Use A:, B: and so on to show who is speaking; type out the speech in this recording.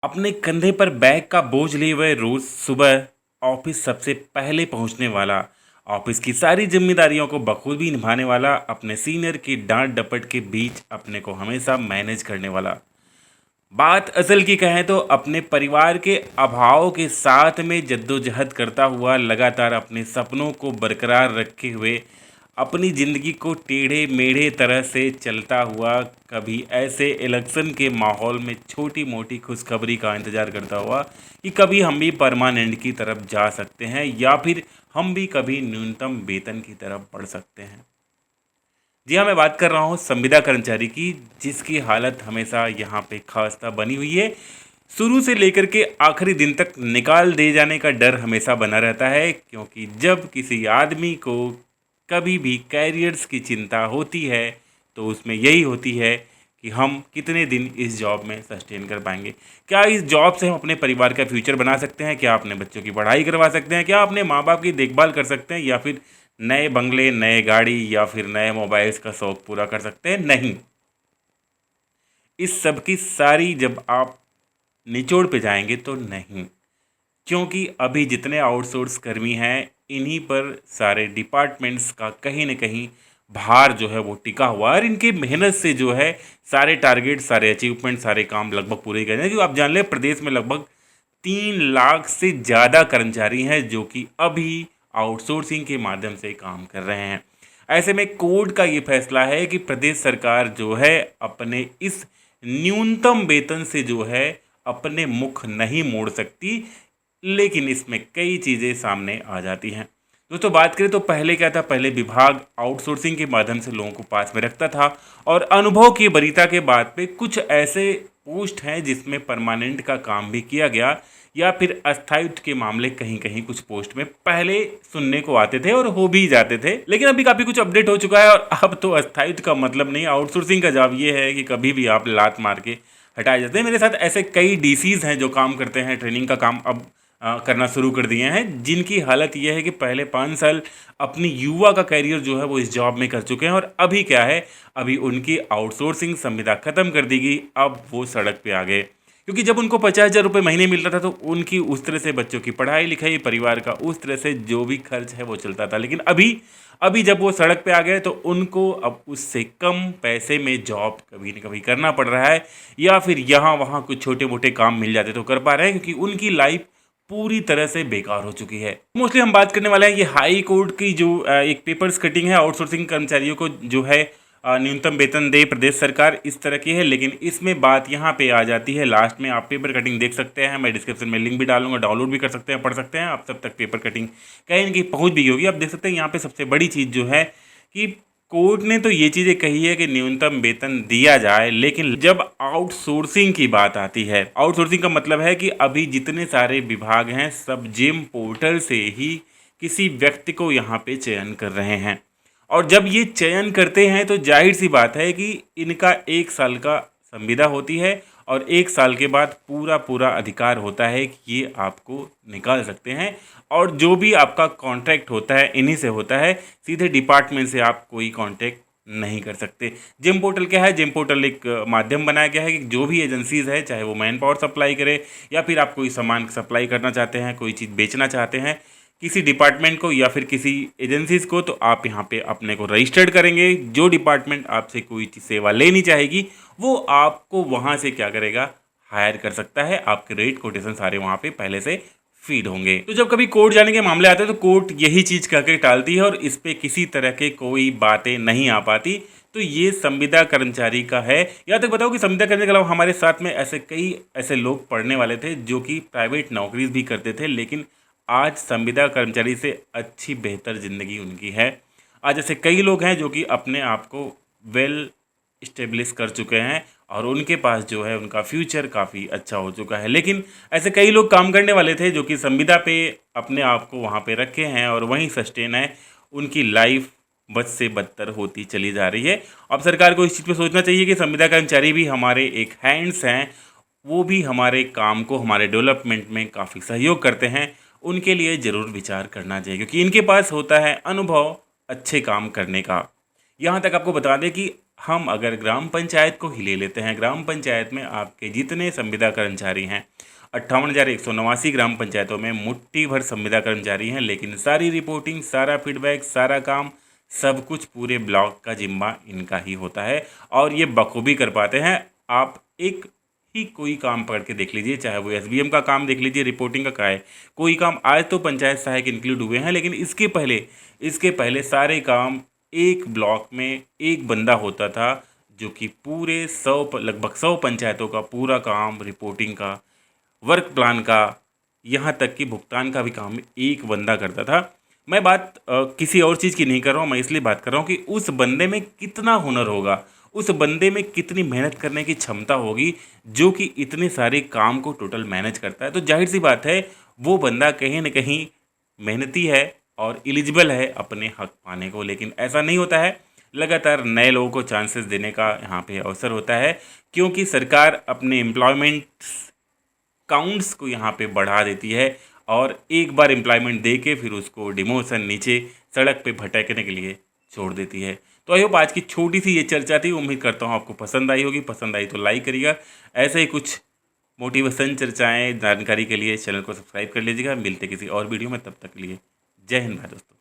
A: अपने कंधे पर बैग का बोझ लिए हुए रोज सुबह ऑफिस सबसे पहले पहुंचने वाला, ऑफिस की सारी जिम्मेदारियों को बखूबी निभाने वाला, अपने सीनियर की डांट डपट के बीच अपने को हमेशा मैनेज करने वाला। बात असल की कहें तो अपने परिवार के अभाव के साथ में जद्दोजहद करता हुआ, लगातार अपने सपनों को बरकरार रखे हुए, अपनी ज़िंदगी को टेढ़े मेढ़े तरह से चलता हुआ, कभी ऐसे इलेक्शन के माहौल में छोटी मोटी खुशखबरी का इंतज़ार करता हुआ कि कभी हम भी परमानेंट की तरफ जा सकते हैं या फिर हम भी कभी न्यूनतम वेतन की तरफ बढ़ सकते हैं। जी हाँ, मैं बात कर रहा हूँ संविदा कर्मचारी की, जिसकी हालत हमेशा यहाँ पे खास्ता बनी हुई है। शुरू से लेकर के आखिरी दिन तक निकाल दे जाने का डर हमेशा बना रहता है, क्योंकि जब किसी आदमी को कभी भी कैरियर्स की चिंता होती है तो उसमें यही होती है कि हम कितने दिन इस जॉब में सस्टेन कर पाएंगे। क्या इस जॉब से हम अपने परिवार का फ्यूचर बना सकते हैं? क्या अपने बच्चों की पढ़ाई करवा सकते हैं? क्या अपने माँ बाप की देखभाल कर सकते हैं? या फिर नए बंगले, नए गाड़ी या फिर नए मोबाइल्स का शौक पूरा कर सकते हैं? नहीं। इस सब की सारी जब आप निचोड़ पे जाएंगे तो नहीं, क्योंकि अभी जितने आउटसोर्स कर्मी हैं, इन्हीं पर सारे डिपार्टमेंट्स का कहीं न कहीं भार जो है वो टिका हुआ है, और इनकी मेहनत से जो है सारे टारगेट, सारे अचीवमेंट, सारे काम लगभग पूरे कर रहे हैं। क्योंकि आप जान लें, प्रदेश में लगभग 3 लाख से ज़्यादा कर्मचारी हैं जो कि अभी आउटसोर्सिंग के माध्यम से काम कर रहे हैं। ऐसे में कोर्ट का ये फैसला है कि प्रदेश सरकार जो है अपने इस न्यूनतम वेतन से जो है अपने मुख नहीं मोड़ सकती, लेकिन इसमें कई चीज़ें सामने आ जाती हैं। दोस्तों, बात करें तो पहले क्या था? पहले विभाग आउटसोर्सिंग के माध्यम से लोगों को पास में रखता था, और अनुभव की वरीयता के बाद पे कुछ ऐसे पोस्ट हैं जिसमें परमानेंट का काम भी किया गया, या फिर अस्थायित्व के मामले कहीं कहीं कुछ पोस्ट में पहले सुनने को आते थे और हो भी जाते थे। लेकिन अभी काफ़ी कुछ अपडेट हो चुका है, और अब तो अस्थायित्व का मतलब नहीं, आउटसोर्सिंग का जवाब ये है कि कभी भी आप लात मार के हटाए जाते हैं। मेरे साथ ऐसे कई डीसीज हैं जो काम करते हैं, ट्रेनिंग का काम अब करना शुरू कर दिए हैं, जिनकी हालत यह है कि पहले 5 साल अपनी युवा का कैरियर जो है वो इस जॉब में कर चुके हैं, और अभी क्या है, अभी उनकी आउटसोर्सिंग संविदा ख़त्म कर दी गई, अब वो सड़क पे आ गए। क्योंकि जब उनको 50,000 रुपये महीने मिलता था तो उनकी उस तरह से बच्चों की पढ़ाई लिखाई, परिवार का उस तरह से जो भी खर्च है वो चलता था। लेकिन अभी अभी जब वो सड़क पे आ गए तो उनको अब उससे कम पैसे में जॉब कभी न कभी करना पड़ रहा है, या फिर यहाँ वहाँ कुछ छोटे मोटे काम मिल जाते तो कर पा रहे हैं, क्योंकि उनकी लाइफ पूरी तरह से बेकार हो चुकी है। मोस्टली हम बात करने वाले हैं ये हाई कोर्ट की जो एक पेपर्स कटिंग है, आउटसोर्सिंग कर्मचारियों को जो है न्यूनतम वेतन दे प्रदेश सरकार, इस तरह की है। लेकिन इसमें बात यहाँ पे आ जाती है, लास्ट में आप पेपर कटिंग देख सकते हैं, मैं डिस्क्रिप्शन में लिंक भी डालूंगा, डाउनलोड भी कर सकते हैं, पढ़ सकते हैं। आप सब तक पेपर कटिंग कहीं न कहीं पहुँच भी होगी। आप देख सकते हैं यहाँ पे सबसे बड़ी चीज़ जो है कि कोर्ट ने तो ये चीज़ें कही है कि न्यूनतम वेतन दिया जाए, लेकिन जब आउटसोर्सिंग की बात आती है, आउटसोर्सिंग का मतलब है कि अभी जितने सारे विभाग हैं सब जिम पोर्टल से ही किसी व्यक्ति को यहाँ पे चयन कर रहे हैं, और जब ये चयन करते हैं तो जाहिर सी बात है कि इनका 1 साल का संविदा होती है, और 1 साल के बाद पूरा पूरा अधिकार होता है कि ये आपको निकाल सकते हैं। और जो भी आपका कॉन्ट्रैक्ट होता है इन्हीं से होता है, सीधे डिपार्टमेंट से आप कोई कॉन्टैक्ट नहीं कर सकते। जिम पोर्टल क्या है? जिम पोर्टल एक माध्यम बनाया गया है कि जो भी एजेंसीज है, चाहे वो मैन पावर सप्लाई करे या फिर आप कोई सामान सप्लाई करना चाहते हैं, कोई चीज़ बेचना चाहते हैं किसी डिपार्टमेंट को या फिर किसी एजेंसीज को, तो आप यहाँ पे अपने को रजिस्टर्ड करेंगे। जो डिपार्टमेंट आपसे कोई सेवा लेनी चाहेगी वो आपको वहाँ से क्या करेगा, हायर कर सकता है। आपके रेट कोटेशन सारे वहाँ पे पहले से फीड होंगे। तो जब कभी कोर्ट जाने के मामले आते हैं तो कोर्ट यही चीज़ कह के टालती है, और इस पर किसी तरह के कोई बातें नहीं आ पाती। तो ये संविदा कर्मचारी का है। यहाँ तक बताओ कि संविदा कर्मचारी के अलावा हमारे साथ में ऐसे कई ऐसे लोग पढ़ने वाले थे जो कि प्राइवेट नौकरीज भी करते थे, लेकिन आज संविदा कर्मचारी से अच्छी बेहतर ज़िंदगी उनकी है। आज ऐसे कई लोग हैं जो कि अपने आप को वेल इस्टेब्लिश कर चुके हैं, और उनके पास जो है उनका फ्यूचर काफ़ी अच्छा हो चुका है। लेकिन ऐसे कई लोग काम करने वाले थे जो कि संविदा पे अपने आप को वहाँ पे रखे हैं और वहीं सस्टेन है, उनकी लाइफ बद से बदतर होती चली जा रही है। अब सरकार को इस चीज़ पे सोचना चाहिए कि संविदा कर्मचारी भी हमारे एक हैंड्स हैं, वो भी हमारे काम को, हमारे डेवलपमेंट में काफ़ी सहयोग करते हैं। उनके लिए ज़रूर विचार करना चाहिए, क्योंकि इनके पास होता है अनुभव अच्छे काम करने का। यहाँ तक आपको बता दें कि हम अगर ग्राम पंचायत को ही ले लेते हैं, ग्राम पंचायत में आपके जितने संविदा कर्मचारी हैं, 58,189 ग्राम पंचायतों में मुट्ठी भर संविदा कर्मचारी हैं, लेकिन सारी रिपोर्टिंग, सारा फीडबैक, सारा काम, सब कुछ पूरे ब्लॉक का जिम्मा इनका ही होता है और ये बखूबी कर पाते हैं। आप एक ही कोई काम पकड़ के देख लीजिए, चाहे वो एसबीएम का काम देख लीजिए, रिपोर्टिंग का है कोई काम। आज तो पंचायत सहायक इंक्लूड हुए हैं, लेकिन इसके पहले सारे काम एक ब्लॉक में एक बंदा होता था, जो कि पूरे लगभग 100 पंचायतों का पूरा काम, रिपोर्टिंग का, वर्क प्लान का, यहाँ तक कि भुगतान का भी काम एक बंदा करता था। मैं बात किसी और चीज़ की नहीं कर रहा हूँ, मैं इसलिए बात कर रहा हूँ कि उस बंदे में कितना हुनर होगा, उस बंदे में कितनी मेहनत करने की क्षमता होगी, जो कि इतने सारे काम को टोटल मैनेज करता है। तो जाहिर सी बात है वो बंदा कहीं न कहीं मेहनती है और एलिजिबल है अपने हक पाने को। लेकिन ऐसा नहीं होता है, लगातार नए लोगों को चांसेस देने का यहाँ पे अवसर होता है, क्योंकि सरकार अपने एम्प्लॉयमेंट काउंट्स को यहाँ पे बढ़ा देती है और एक बार एम्प्लॉयमेंट दे के फिर उसको डिमोशन, नीचे सड़क पे भटकने के लिए छोड़ देती है। तो आई होप आज की छोटी सी ये चर्चा थी, उम्मीद करता हूँ आपको पसंद आई होगी। पसंद आई तो लाइक करिएगा। ऐसे ही कुछ मोटिवेशन चर्चाएँ जानकारी के लिए चैनल को सब्सक्राइब कर लीजिएगा। मिलते किसी और वीडियो में, तब तक के लिए जय हिंद भाई दोस्तों।